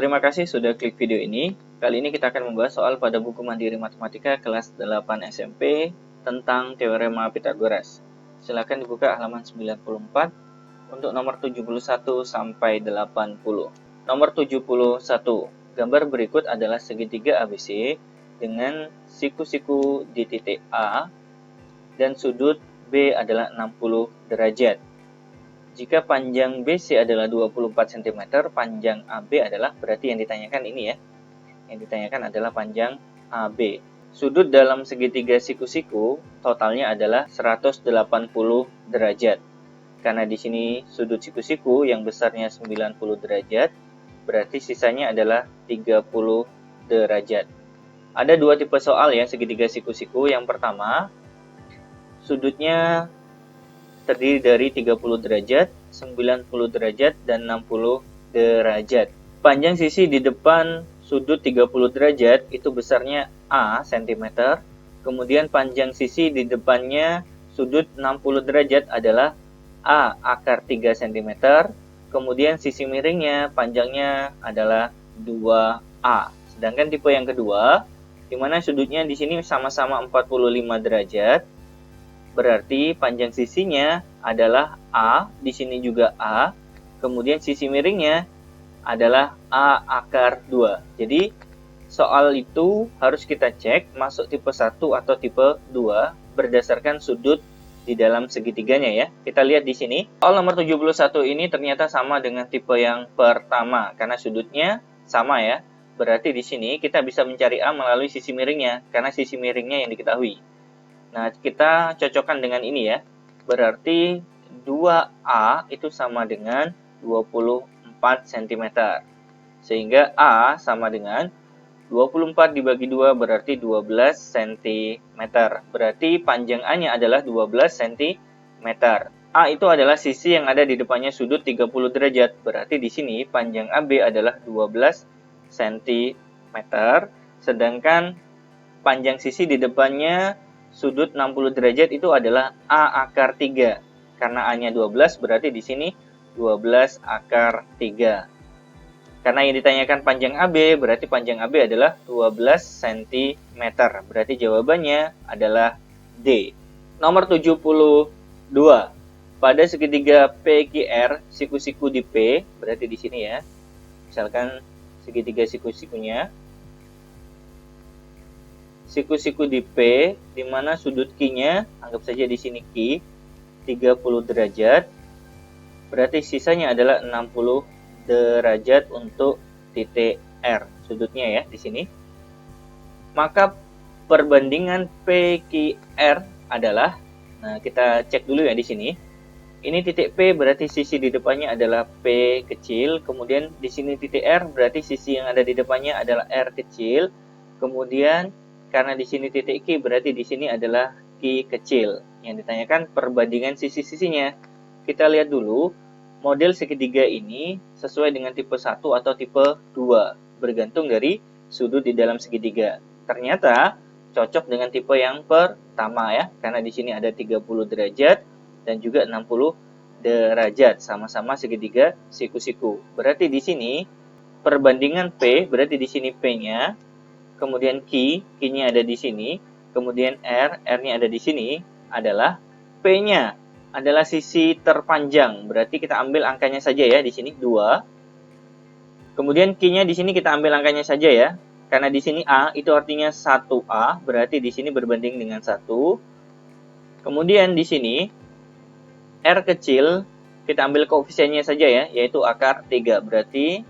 Terima kasih sudah klik video ini. Kali ini kita akan membahas soal pada buku Mandiri Matematika kelas 8 SMP tentang Teorema Pythagoras. Silakan dibuka halaman 94 untuk nomor 71 sampai 80. Nomor 71. Gambar berikut adalah segitiga ABC dengan siku-siku di titik A dan sudut B adalah 60 derajat. Jika panjang BC adalah 24 cm, panjang AB adalah, berarti yang ditanyakan ini ya. Yang ditanyakan adalah panjang AB. Sudut dalam segitiga siku-siku totalnya adalah 180 derajat. Karena di sini sudut siku-siku yang besarnya 90 derajat, berarti sisanya adalah 30 derajat. Ada dua tipe soal ya segitiga siku-siku. Yang pertama, sudutnya terdiri dari 30 derajat, 90 derajat, dan 60 derajat. Panjang sisi di depan sudut 30 derajat itu besarnya A cm. Kemudian panjang sisi di depannya sudut 60 derajat adalah A akar 3 cm. Kemudian sisi miringnya panjangnya adalah 2A. Sedangkan tipe yang kedua, di mana sudutnya di sini sama-sama 45 derajat, berarti panjang sisinya adalah A, di sini juga A, kemudian sisi miringnya adalah A akar 2. Jadi, soal itu harus kita cek masuk tipe 1 atau tipe 2 berdasarkan sudut di dalam segitiganya ya. Kita lihat di sini, soal nomor 71 ini ternyata sama dengan tipe yang pertama, karena sudutnya sama ya. Berarti di sini kita bisa mencari A melalui sisi miringnya, karena sisi miringnya yang diketahui. Nah, kita cocokkan dengan ini ya. Berarti 2A itu sama dengan 24 cm. Sehingga A sama dengan 24 dibagi 2 berarti 12 cm. Berarti panjang A-nya adalah 12 cm. A itu adalah sisi yang ada di depannya sudut 30 derajat. Berarti di sini panjang AB adalah 12 cm. Sedangkan panjang sisi di depannya sudut 60 derajat itu adalah A akar 3. Karena A-nya 12, berarti di sini 12 akar 3. Karena yang ditanyakan panjang AB, berarti panjang AB adalah 12 cm. Berarti jawabannya adalah D. Nomor 72. Pada segitiga PQR, siku-siku di P, berarti di sini ya. Misalkan segitiga siku-sikunya. Siku-siku di P, di mana sudut Q-nya, anggap saja di sini Q, 30 derajat. Berarti sisanya adalah 60 derajat untuk titik R, sudutnya ya, di sini. Maka perbandingan PQR adalah, nah kita cek dulu ya di sini. Ini titik P berarti sisi di depannya adalah P kecil, kemudian di sini titik R berarti sisi yang ada di depannya adalah R kecil, kemudian karena di sini titik Q, berarti di sini adalah Q kecil. Yang ditanyakan perbandingan sisi-sisinya. Kita lihat dulu, model segitiga ini sesuai dengan tipe 1 atau tipe 2, bergantung dari sudut di dalam segitiga. Ternyata cocok dengan tipe yang pertama ya, karena di sini ada 30 derajat dan juga 60 derajat, sama-sama segitiga siku-siku. Berarti di sini perbandingan P, berarti di sini P-nya, kemudian Q-nya ada di sini, kemudian R-nya ada di sini, adalah P-nya adalah sisi terpanjang. Berarti kita ambil angkanya saja ya di sini 2. Kemudian Q-nya di sini kita ambil angkanya saja ya. Karena di sini A itu artinya 1A, berarti di sini berbanding dengan 1. Kemudian di sini R kecil kita ambil koefisiennya saja ya, yaitu akar 3. Berarti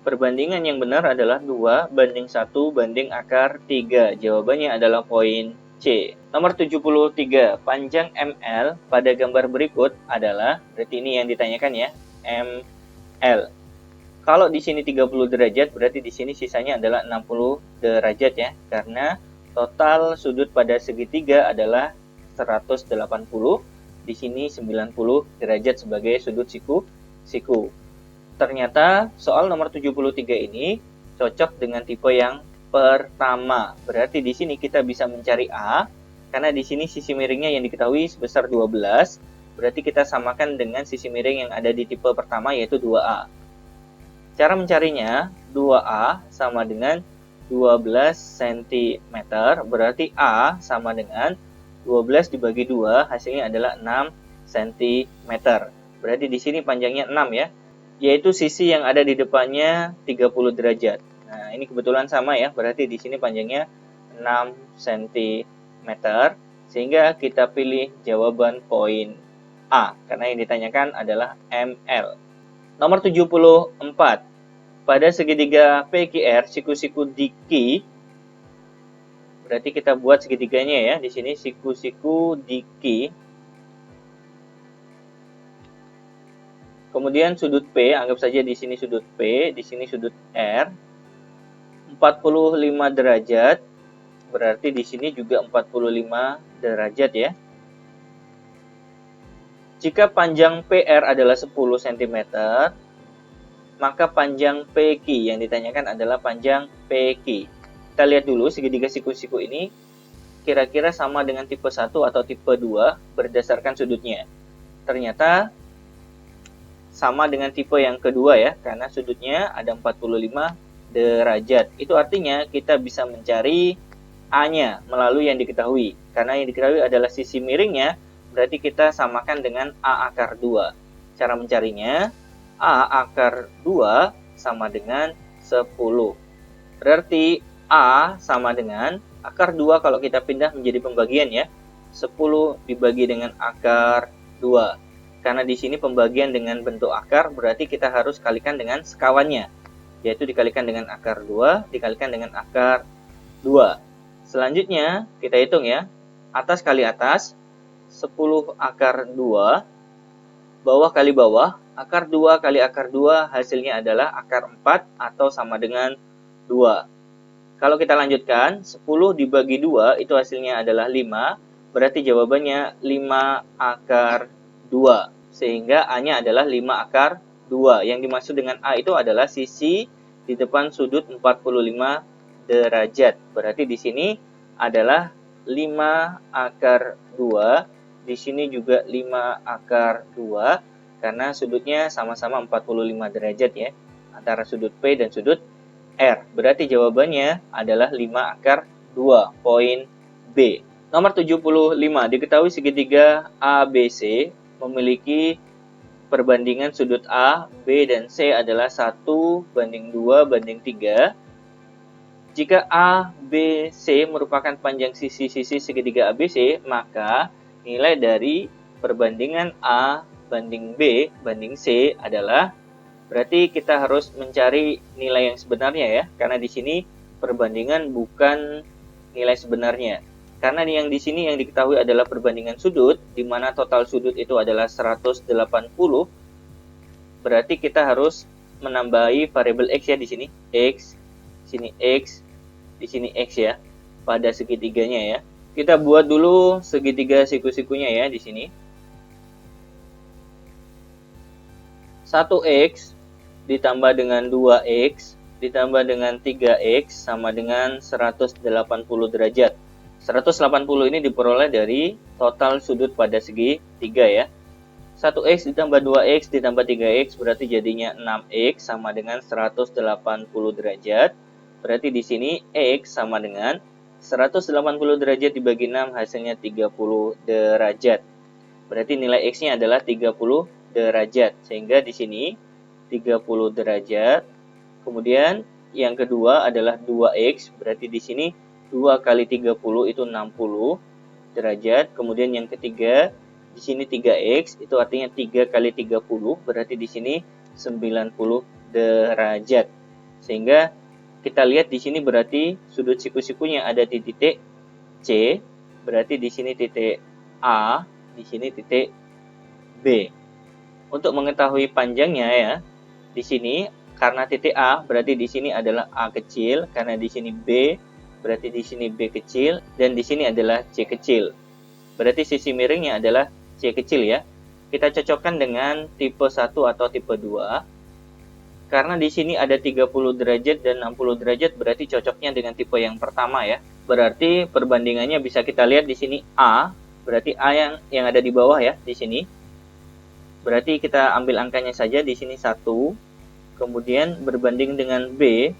perbandingan yang benar adalah 2 banding 1 banding akar 3. Jawabannya adalah poin C. Nomor 73. Panjang ML pada gambar berikut adalah, berarti ini yang ditanyakan ya, ML. Kalau di sini 30 derajat, berarti di sini sisanya adalah 60 derajat ya. Karena total sudut pada segitiga adalah 180. Di sini 90 derajat sebagai sudut siku-siku. Ternyata soal nomor 73 ini cocok dengan tipe yang pertama. Berarti di sini kita bisa mencari A, karena di sini sisi miringnya yang diketahui sebesar 12. Berarti kita samakan dengan sisi miring yang ada di tipe pertama, yaitu 2A. Cara mencarinya, 2A sama dengan 12 cm, berarti A sama dengan 12 dibagi 2, hasilnya adalah 6 cm. Berarti di sini panjangnya 6 ya, yaitu sisi yang ada di depannya 30 derajat. Nah, ini kebetulan sama ya, berarti di sini panjangnya 6 cm, sehingga kita pilih jawaban poin A, karena yang ditanyakan adalah ml. Nomor 74. Pada segitiga PQR, siku-siku DQ, berarti kita buat segitiganya ya, di sini siku-siku DQ. Kemudian sudut P, anggap saja di sini sudut P, di sini sudut R, 45 derajat, berarti di sini juga 45 derajat ya. Jika panjang PR adalah 10 cm, maka panjang PQ yang ditanyakan adalah panjang PQ. Kita lihat dulu segitiga siku-siku ini kira-kira sama dengan tipe 1 atau tipe 2 berdasarkan sudutnya. Ternyata sama dengan tipe yang kedua ya, karena sudutnya ada 45 derajat. Itu artinya kita bisa mencari A-nya melalui yang diketahui. Karena yang diketahui adalah sisi miringnya, berarti kita samakan dengan A akar 2. Cara mencarinya, A akar 2 sama dengan 10. Berarti A sama dengan akar 2 kalau kita pindah menjadi pembagian ya. 10 dibagi dengan akar 2. Karena di sini pembagian dengan bentuk akar, berarti kita harus kalikan dengan sekawannya. Yaitu dikalikan dengan akar 2, dikalikan dengan akar 2. Selanjutnya, kita hitung ya. Atas kali atas, 10 akar 2. Bawah kali bawah, akar 2 kali akar 2 hasilnya adalah akar 4 atau sama dengan 2. Kalau kita lanjutkan, 10 dibagi 2 itu hasilnya adalah 5, berarti jawabannya 5 akar 2. Sehingga A-nya adalah 5 akar 2. Yang dimaksud dengan A itu adalah sisi di depan sudut 45 derajat. Berarti di sini adalah 5 akar 2. Di sini juga 5 akar 2. Karena sudutnya sama-sama 45 derajat ya. Antara sudut P dan sudut R. Berarti jawabannya adalah 5 akar 2. Poin B. Nomor 75. Diketahui segitiga ABC memiliki perbandingan sudut A, B, dan C adalah 1 banding 2 banding 3. Jika A, B, C merupakan panjang sisi-sisi segitiga ABC, maka nilai dari perbandingan A banding B banding C adalah, berarti kita harus mencari nilai yang sebenarnya ya, karena di sini perbandingan bukan nilai sebenarnya. Karena yang di sini yang diketahui adalah perbandingan sudut, di mana total sudut itu adalah 180, berarti kita harus menambahi variabel X ya di sini, X, di sini X ya, pada segitiganya ya. Kita buat dulu segitiga siku-sikunya ya di sini. 1X ditambah dengan 2X ditambah dengan 3X sama dengan 180 derajat. 180 ini diperoleh dari total sudut pada segi 3 ya. 1X ditambah 2X ditambah 3X berarti jadinya 6X sama dengan 180 derajat. Berarti di sini X sama dengan 180 derajat dibagi 6 hasilnya 30 derajat. Berarti nilai X-nya adalah 30 derajat. Sehingga di sini 30 derajat. Kemudian yang kedua adalah 2X, berarti di sini 2 kali 30 itu 60 derajat. Kemudian yang ketiga, di sini 3X, itu artinya 3 kali 30, berarti di sini 90 derajat. Sehingga kita lihat di sini berarti sudut siku-sikunya ada di titik C, berarti di sini titik A, di sini titik B. Untuk mengetahui panjangnya ya, di sini karena titik A berarti di sini adalah A kecil, karena di sini B berarti di sini B kecil, dan di sini adalah C kecil. Berarti sisi miringnya adalah C kecil ya. Kita cocokkan dengan tipe 1 atau tipe 2. Karena di sini ada 30 derajat dan 60 derajat, berarti cocoknya dengan tipe yang pertama ya. Berarti perbandingannya bisa kita lihat di sini A, berarti A yang ada di bawah ya, di sini. Berarti kita ambil angkanya saja, di sini 1, kemudian berbanding dengan B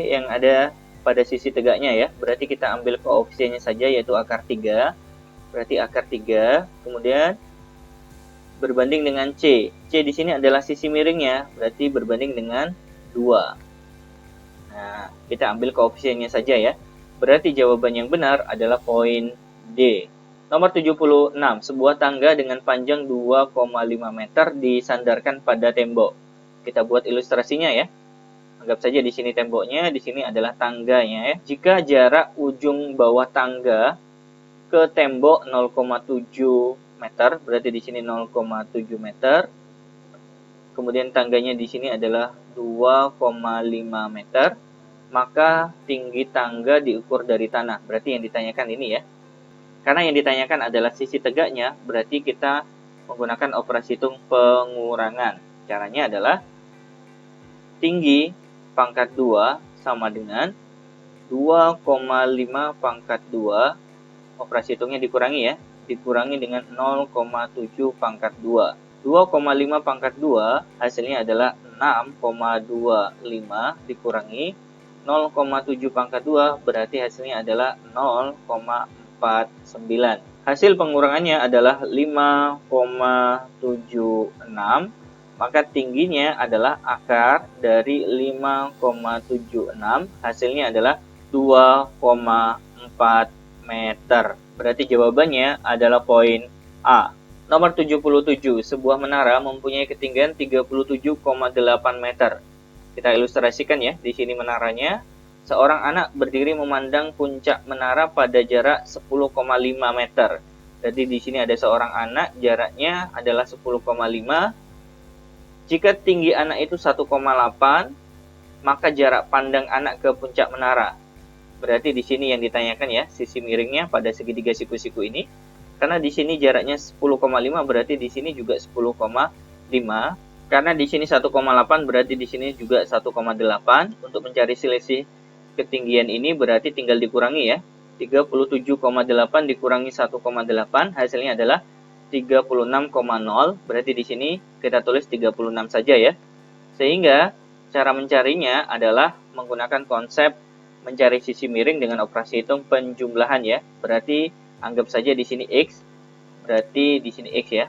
yang ada pada sisi tegaknya ya. Berarti kita ambil koefisiennya saja, yaitu akar 3. Berarti akar 3, kemudian berbanding dengan C. C di sini adalah sisi miringnya, berarti berbanding dengan 2. Nah, kita ambil koefisiennya saja ya. Berarti jawaban yang benar adalah poin D. Nomor 76, sebuah tangga dengan panjang 2,5 meter disandarkan pada tembok. Kita buat ilustrasinya ya. Anggap saja di sini temboknya, di sini adalah tangganya ya. Jika jarak ujung bawah tangga ke tembok 0,7 meter, berarti di sini 0,7 meter. Kemudian tangganya di sini adalah 2,5 meter, maka tinggi tangga diukur dari tanah. Berarti yang ditanyakan ini ya. Karena yang ditanyakan adalah sisi tegaknya, berarti kita menggunakan operasi hitung pengurangan. Caranya adalah tinggi pangkat 2 sama dengan 2,5 pangkat 2, operasi hitungnya dikurangi ya, dikurangi dengan 0,7 pangkat 2. 2,5 pangkat 2 hasilnya adalah 6,25 dikurangi 0,7 pangkat 2, berarti hasilnya adalah 0,49. Hasil pengurangannya adalah 5,76, maka tingginya adalah akar dari 5,76, hasilnya adalah 2,4 meter. Berarti jawabannya adalah poin A. Nomor 77, sebuah menara mempunyai ketinggian 37,8 meter. Kita ilustrasikan ya, di sini menaranya. Seorang anak berdiri memandang puncak menara pada jarak 10,5 meter. Jadi di sini ada seorang anak, jaraknya adalah 10,5. Jika tinggi anak itu 1,8, maka jarak pandang anak ke puncak menara. Berarti di sini yang ditanyakan ya, sisi miringnya pada segitiga siku-siku ini. Karena di sini jaraknya 10,5, berarti di sini juga 10,5. Karena di sini 1,8, berarti di sini juga 1,8. Untuk mencari selisih ketinggian ini berarti tinggal dikurangi ya. 37,8 dikurangi 1,8 hasilnya adalah 36,0. Berarti di sini kita tulis 36 saja ya. Sehingga cara mencarinya adalah menggunakan konsep mencari sisi miring dengan operasi hitung penjumlahan ya. Berarti anggap saja di sini X. Berarti di sini X ya.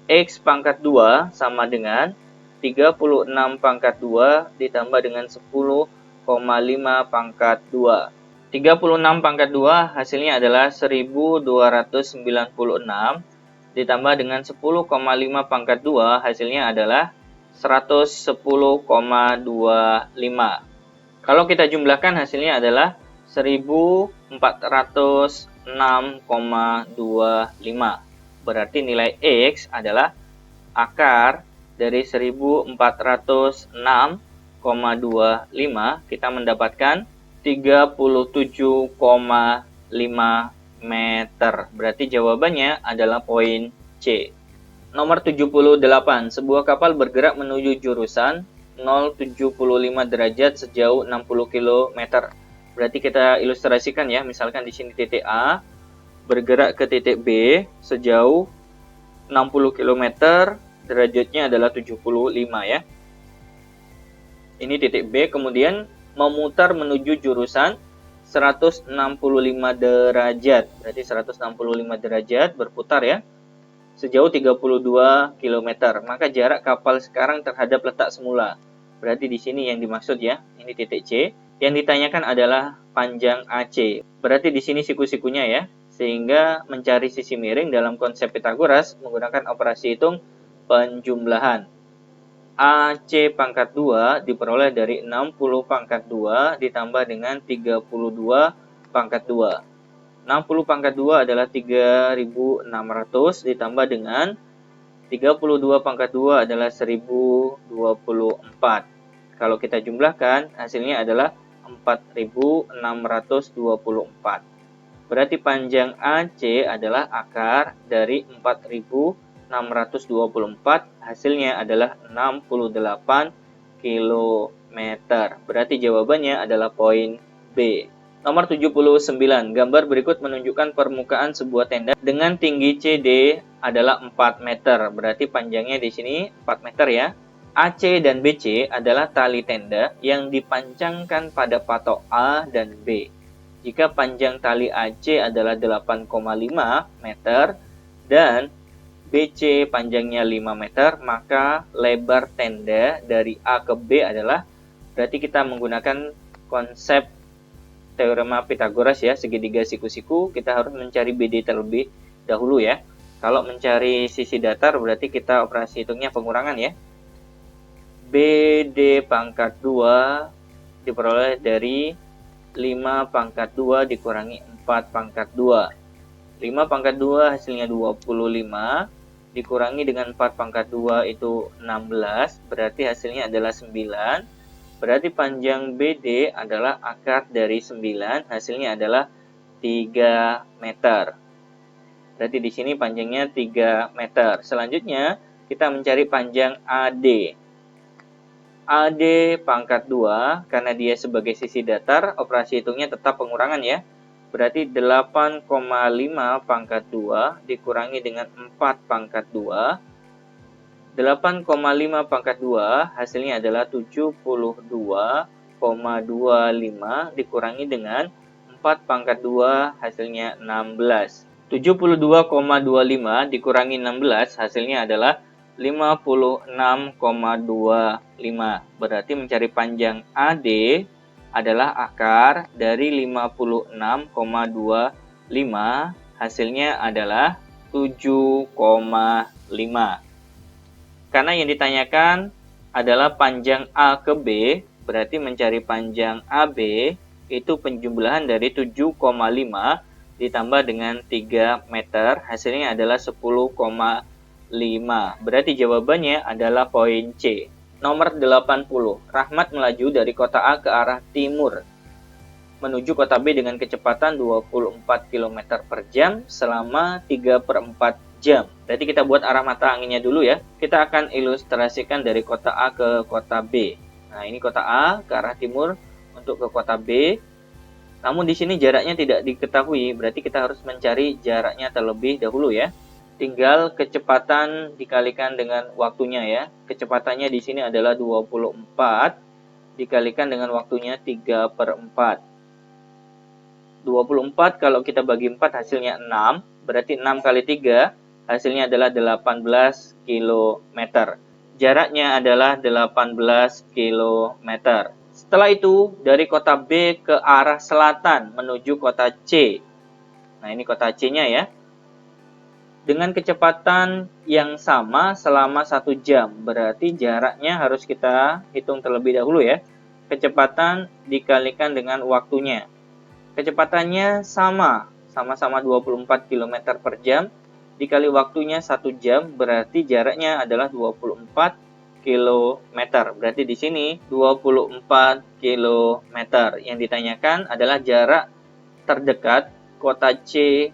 X pangkat 2 sama dengan 36 pangkat 2 ditambah dengan 10,5 pangkat 2. 36 pangkat 2 hasilnya adalah 1296 ditambah dengan 10,5 pangkat 2 hasilnya adalah 110,25. Kalau kita jumlahkan hasilnya adalah 1406,25. Berarti nilai X adalah akar dari 1406,25, kita mendapatkan 37,5 meter. Berarti jawabannya adalah poin C. Nomor 78, sebuah kapal bergerak menuju jurusan 0,75 derajat sejauh 60 km. Berarti kita ilustrasikan ya, misalkan di sini titik A bergerak ke titik B sejauh 60 km, derajatnya adalah 75 ya. Ini titik B, kemudian memutar menuju jurusan 165 derajat. Berarti 165 derajat berputar ya, sejauh 32 km. Maka jarak kapal sekarang terhadap letak semula. Berarti di sini yang dimaksud ya, ini titik C. Yang ditanyakan adalah panjang AC. Berarti di sini siku-sikunya ya. Sehingga mencari sisi miring dalam konsep Pythagoras menggunakan operasi hitung penjumlahan. AC pangkat 2 diperoleh dari 60 pangkat 2 ditambah dengan 32 pangkat 2. 60 pangkat 2 adalah 3600 ditambah dengan 32 pangkat 2 adalah 1024. Kalau kita jumlahkan hasilnya adalah 4624. Berarti panjang AC adalah akar dari 4624, hasilnya adalah 68 km. Berarti jawabannya adalah poin B. Nomor 79. Gambar berikut menunjukkan permukaan sebuah tenda dengan tinggi CD adalah 4 meter. Berarti panjangnya di sini 4 meter ya. AC dan BC adalah tali tenda yang dipancangkan pada patok A dan B. Jika panjang tali AC adalah 8,5 meter dan BC panjangnya 5 meter, maka lebar tenda dari A ke B adalah, berarti kita menggunakan konsep teorema Pitagoras ya, segitiga siku-siku, kita harus mencari BD terlebih dahulu ya. Kalau mencari sisi datar berarti kita operasi hitungnya pengurangan ya. BD pangkat 2 diperoleh dari 5 pangkat 2 dikurangi 4 pangkat 2. 5 pangkat 2 hasilnya 25, dikurangi dengan 4 pangkat 2 itu 16, berarti hasilnya adalah 9. Berarti panjang BD adalah akar dari 9, hasilnya adalah 3 meter. Berarti di sini panjangnya 3 meter. Selanjutnya, kita mencari panjang AD. AD pangkat 2, karena dia sebagai sisi datar, operasi hitungnya tetap pengurangan ya. Berarti 8,5 pangkat 2 dikurangi dengan 4 pangkat 2. 8,5 pangkat 2 hasilnya adalah 72,25 dikurangi dengan 4 pangkat 2 hasilnya 16. 72,25 dikurangi 16 hasilnya adalah 56,25. Berarti mencari panjang AD adalah akar dari 56,25, hasilnya adalah 7,5. Karena yang ditanyakan adalah panjang A ke B, berarti mencari panjang AB itu penjumlahan dari 7,5 ditambah dengan 3 meter, hasilnya adalah 10,5. Berarti jawabannya adalah poin C. Nomor 80. Rahmat melaju dari kota A ke arah timur menuju kota B dengan kecepatan 24 km per jam selama 3/4 jam. Berarti kita buat arah mata anginnya dulu ya. Kita akan ilustrasikan dari kota A ke kota B. Nah, ini kota A ke arah timur untuk ke kota B. Namun di sini jaraknya tidak diketahui, berarti kita harus mencari jaraknya terlebih dahulu ya. Tinggal kecepatan dikalikan dengan waktunya ya. Kecepatannya di sini adalah 24 dikalikan dengan waktunya 3/4. 24 kalau kita bagi 4 hasilnya 6, berarti 6 kali 3 hasilnya adalah 18 km. Jaraknya adalah 18 km. Setelah itu, dari kota B ke arah selatan menuju kota C. Nah, ini kota C-nya ya. Dengan kecepatan yang sama selama 1 jam. Berarti jaraknya harus kita hitung terlebih dahulu ya. Kecepatan dikalikan dengan waktunya. Kecepatannya sama-sama 24 km per jam, dikali waktunya 1 jam, berarti jaraknya adalah 24 km. Berarti di sini 24 km. Yang ditanyakan adalah jarak terdekat kota C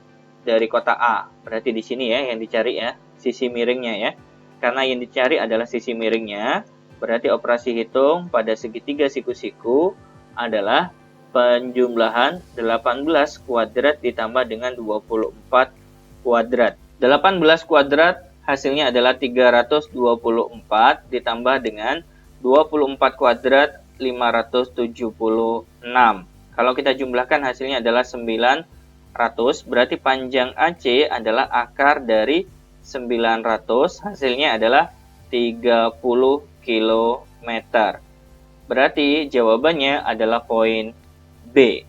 dari kota A. Berarti di sini ya yang dicari ya, sisi miringnya ya. Karena yang dicari adalah sisi miringnya, berarti operasi hitung pada segitiga siku-siku adalah penjumlahan 18 kuadrat ditambah dengan 24 kuadrat. 18 kuadrat hasilnya adalah 324 ditambah dengan 24 kuadrat 576. Kalau kita jumlahkan hasilnya adalah 900, berarti panjang AC adalah akar dari 900, hasilnya adalah 30 km. Berarti jawabannya adalah poin B.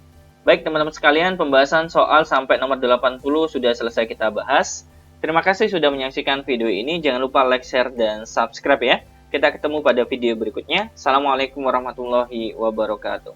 Baik teman-teman sekalian, pembahasan soal sampai nomor 80 sudah selesai kita bahas. Terima kasih sudah menyaksikan video ini. Jangan lupa like, share, dan subscribe ya. Kita ketemu pada video berikutnya. Assalamualaikum warahmatullahi wabarakatuh.